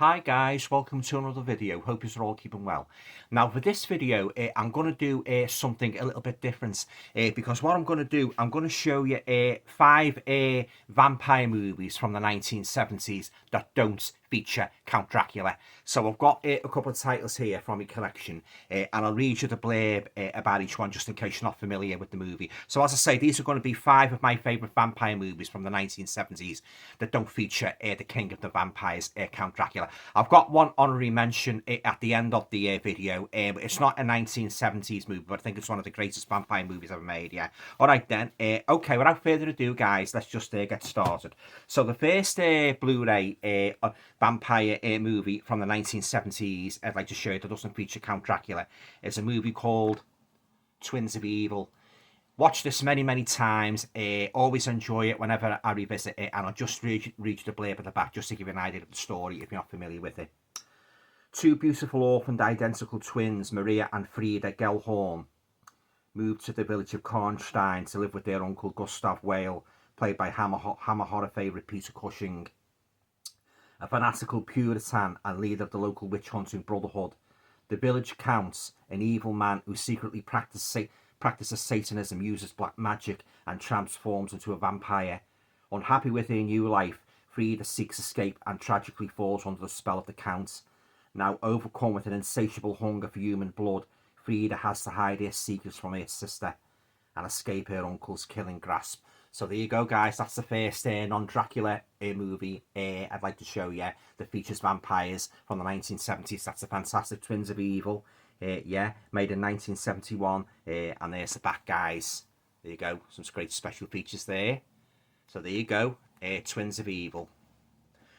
Hi guys, welcome to another video. Hope you're all keeping well. Now for this video, I'm going to do something a little bit different because what I'm going to do, I'm going to show you five vampire movies from the 1970s that don't feature Count Dracula. So I've got a couple of titles here from my collection and I'll read you the blurb about each one just in case you're not familiar with the movie. So as I say, these are going to be five of my favourite vampire movies from the 1970s that don't feature the king of the vampires, Count Dracula. I've got one honorary mention at the end of the video. It's not a 1970s movie, but I think it's one of the greatest vampire movies ever made, yeah. All right then. Okay, without further ado, guys, let's just get started. So the first Blu-ray vampire movie from the 1970s I'd like to show you that doesn't feature Count Dracula is a movie called Twins of Evil. Watched this many times, always enjoy it whenever I revisit it, and I'll just read you the blurb at the back just to give you an idea of the story if you're not familiar with it. Two beautiful orphaned identical twins, Maria and Frieda Gellhorn, moved to the village of Karnstein to live with their uncle Gustav Whale, played by Hammer horror favourite Peter Cushing. A fanatical Puritan and leader of the local witch-hunting brotherhood, the village counts an evil man who secretly practices Satanism, uses black magic, and transforms into a vampire. Unhappy with her new life, Frieda seeks escape and tragically falls under the spell of the Count. Now overcome with an insatiable hunger for human blood, Frieda has to hide her secrets from her sister and escape her uncle's killing grasp. So there you go, guys. That's the first non-Dracula movie I'd like to show you that features vampires from the 1970s. That's the fantastic Twins of Evil. Yeah, made in 1971. And there's the back, guys. There you go. Some great special features there. So there you go. Twins of Evil.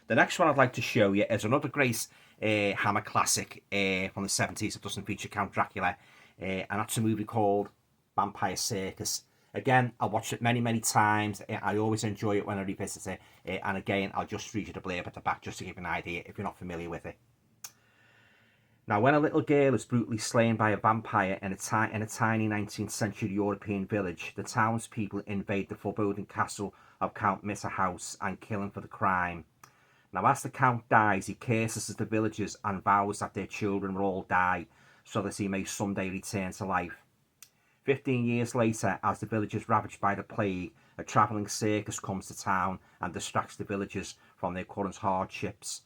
The next one I'd like to show you is another great Hammer classic from the 70s that doesn't feature Count Dracula. And that's a movie called Vampire Circus. Again, I watched it many times. I always enjoy it when I revisit it. And again, I'll just read you the blurb at the back just to give you an idea if you're not familiar with it. Now, when a little girl is brutally slain by a vampire in a tiny 19th century European village, the townspeople invade the foreboding castle of Count Mitterhaus and kill him for the crime. Now, as the Count dies, he curses the villagers and vows that their children will all die so that he may someday return to life. 15 years later, as the village is ravaged by the plague, a travelling circus comes to town and distracts the villagers from their current hardships.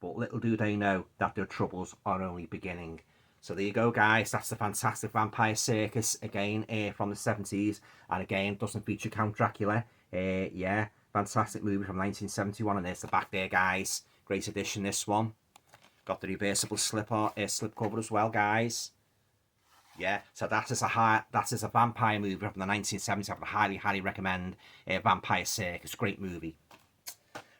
But little do they know that their troubles are only beginning. So there you go, guys. That's the fantastic Vampire Circus, again, from the 70s. And again, doesn't feature Count Dracula. Yeah, fantastic movie from 1971. And there's the back there, guys. Great edition, this one. Got the reversible slip cover as well, guys. Yeah, so that is a vampire movie from the 1970s. I would highly recommend Vampire Circus. Great movie.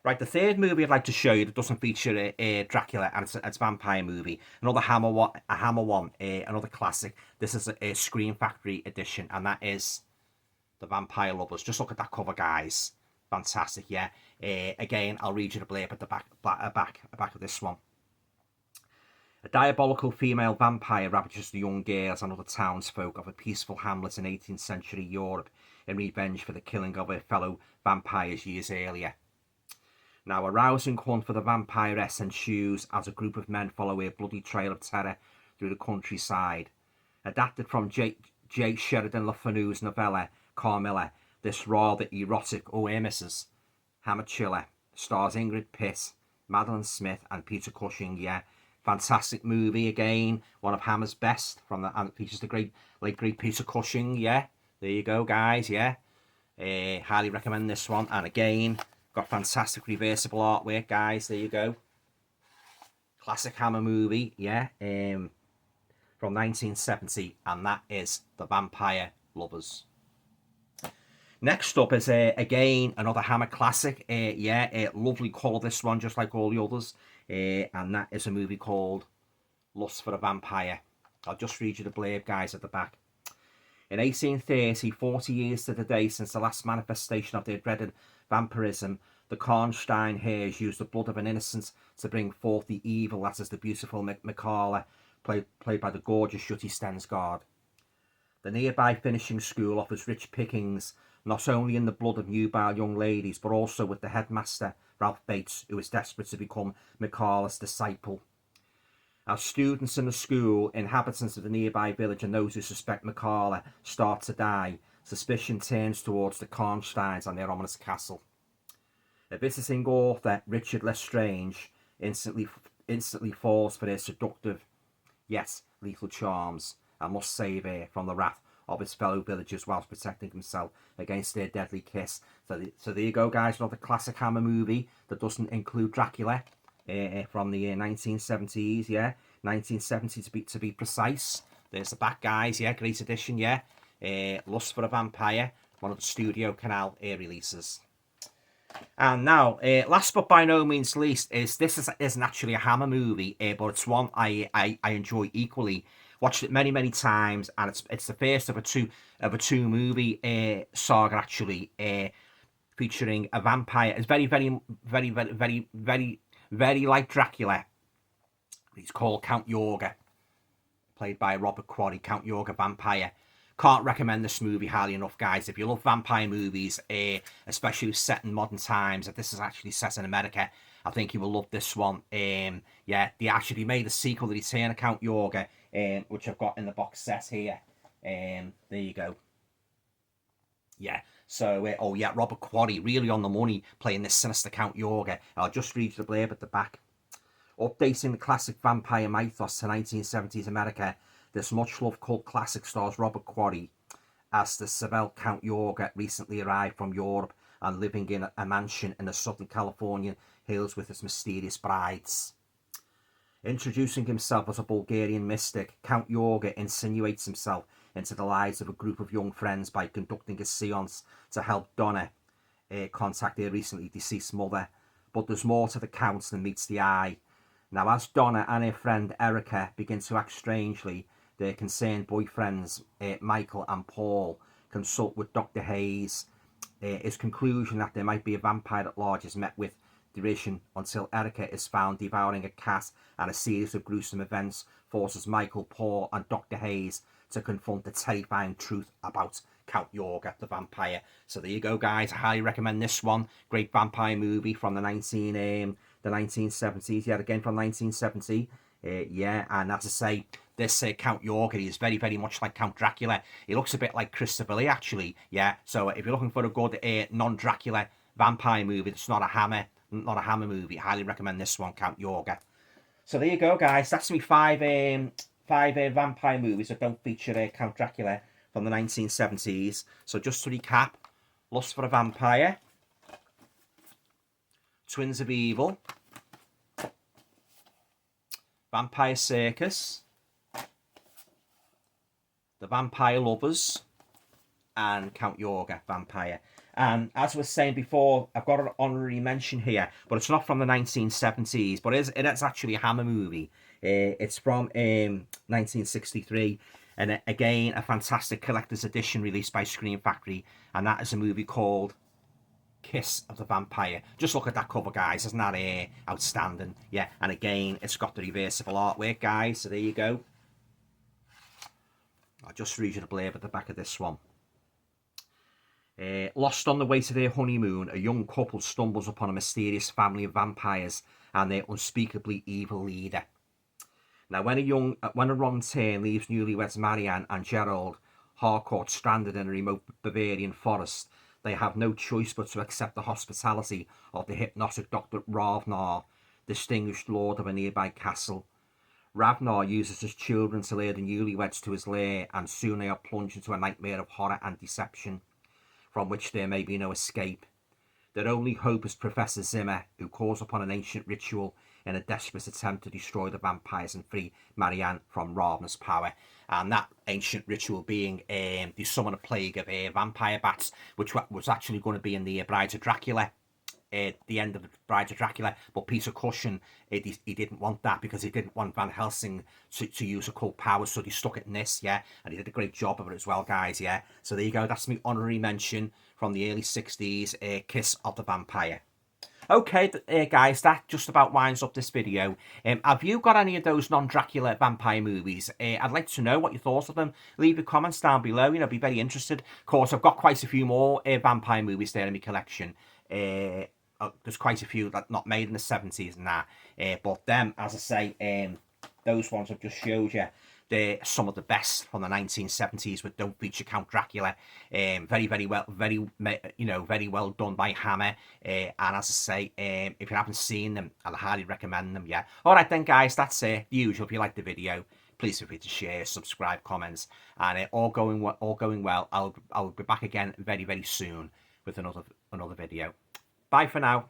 Right, the third movie I'd like to show you that doesn't feature Dracula, and it's a vampire movie. Another Hammer one, another classic. This is a Scream Factory edition, and that is The Vampire Lovers. Just look at that cover, guys. Fantastic, yeah. Again, I'll read you the blurb at the back of this one. A diabolical female vampire ravages the young girls and other townsfolk of a peaceful hamlet in 18th century Europe in revenge for the killing of her fellow vampires years earlier. Now, a rousing hunt for the vampiress ensues as a group of men follow a bloody trail of terror through the countryside. Adapted from J. Sheridan Le Fanu's novella Carmilla, this rather erotic Mrs. Hammer chiller stars Ingrid Pitt, Madeline Smith, and Peter Cushing. Yeah, fantastic movie again. One of Hammer's best and it features the great Peter Cushing. Yeah, there you go, guys. Yeah, highly recommend this one. And again, got fantastic reversible artwork, guys. There you go. Classic Hammer movie, yeah, from 1970, and that is The Vampire Lovers. Next up is, again, another Hammer classic. Yeah, lovely colour, this one, just like all the others. And that is a movie called Lust for a Vampire. I'll just read you the blurb, guys, at the back. In 1830, 40 years to the day since the last manifestation of their dreaded vampirism, the Karnstein hares used the blood of an innocent to bring forth the evil that is the beautiful Mikala, played by the gorgeous Jutty Stensgaard. The nearby finishing school offers rich pickings not only in the blood of nubile young ladies, but also with the headmaster, Ralph Bates, who is desperate to become McCall's disciple. As students in the school, inhabitants of the nearby village, and those who suspect McCalla start to die, suspicion turns towards the Karnsteins and their ominous castle. A visiting author, Richard Lestrange, instantly falls for their seductive, yet lethal charms, and must save her from the wrath of his fellow villagers whilst protecting himself against their deadly kiss. So there you go, guys, another classic Hammer movie that doesn't include Dracula, from the 1970s, yeah, 1970 to be precise. There's the back, guys, yeah, great edition, yeah. Lust for a Vampire, one of the Studio Canal releases. And now, last but by no means least, isn't actually a Hammer movie, but it's one I enjoy equally. Watched it many times, and it's the first of a two movie saga actually, featuring a vampire. It's very like Dracula. He's called Count Yorga, played by Robert Quarry. Count Yorga, vampire. Can't recommend this movie highly enough, guys. If you love vampire movies, especially set in modern times, if this is actually set in America, I think you will love this one. Yeah, they actually made a sequel, The Return of Count Yorga, which I've got in the box set here. There you go. Yeah, so, oh yeah, Robert Quarry, really on the money, playing this sinister Count Yorga. I'll just read you the blurb at the back. Updating the classic vampire mythos to 1970s America, this much-loved cult classic stars Robert Quarry as the Seville Count Yorga, recently arrived from Europe and living in a mansion in the Southern Californian hills with his mysterious brides. Introducing himself as a Bulgarian mystic, Count Yorga insinuates himself into the lives of a group of young friends by conducting a seance to help Donna contact her recently deceased mother. But there's more to the Count than meets the eye. Now, as Donna and her friend Erica begin to act strangely, their concerned boyfriends, Michael and Paul, consult with Dr. Hayes. His conclusion that there might be a vampire at large is met with derision until Erica is found devouring a cat, and a series of gruesome events forces Michael, Paul and Dr. Hayes to confront the terrifying truth about Count Yorga, the vampire. So there you go, guys. I highly recommend this one. Great vampire movie from the 1970s. Yeah, again from 1970. Yeah, and as I say, this Count Yorga is very much like Count Dracula. He looks a bit like Christopher Lee, actually. Yeah, so if you're looking for a good non-Dracula vampire movie, it's not a Hammer movie, I highly recommend this one, Count Yorga. So there you go, guys. That's me five vampire movies that don't feature Count Dracula from the 1970s. So just to recap: Lust for a Vampire, Twins of Evil, Vampire Circus, The Vampire Lovers, and Count Yorga, Vampire. And as I was saying before, I've got an honorary mention here, but it's not from the 1970s, but it is actually a Hammer movie. It's from 1963, and again, a fantastic collector's edition released by Screen Factory, and that is a movie called Kiss of the Vampire. Just look at that cover, guys. Isn't that outstanding? Yeah, and again, it's got the reversible artwork, guys, so there you go. I'll just read you the blurb at the back of this one. Lost on the way to their honeymoon, a young couple stumbles upon a mysterious family of vampires and their unspeakably evil leader. Now, when a wrong turn leaves newlyweds Marianne and Gerald Harcourt stranded in a remote Bavarian forest, they have no choice but to accept the hospitality of the hypnotic Dr. Ravnar, distinguished lord of a nearby castle. Ravnar uses his children to lure the newlyweds to his lair, and soon they are plunged into a nightmare of horror and deception, from which there may be no escape. Their only hope is Professor Zimmer, who calls upon an ancient ritual in a desperate attempt to destroy the vampires and free Marianne from Ravnar's power. And that ancient ritual being they summon a plague of vampire bats, which was actually going to be in the Brides of Dracula, the end of the Brides of Dracula. But Peter Cushing, he didn't want that, because he didn't want Van Helsing to use occult powers, so he stuck it in this, yeah, and he did a great job of it as well, guys, yeah. So there you go, that's my honorary mention from the early 60s, Kiss of the Vampire. Okay, guys, that just about winds up this video. Have you got any of those non-Dracula vampire movies? I'd like to know what your thoughts of them. Leave your comments down below. You know, be very interested. Of course, I've got quite a few more vampire movies there in my collection. There's quite a few that not made in the 70s and that. But them, as I say, those ones I've just showed you. They're some of the best from the 1970s, but don't feature Count Dracula. Very, very well, very well done by Hammer. And as I say, if you haven't seen them, I'll highly recommend them. Yeah. All right then, guys. That's it. The usual. If you like the video, please feel free to share, subscribe, comments, and all going well. I'll be back again very, very soon with another video. Bye for now.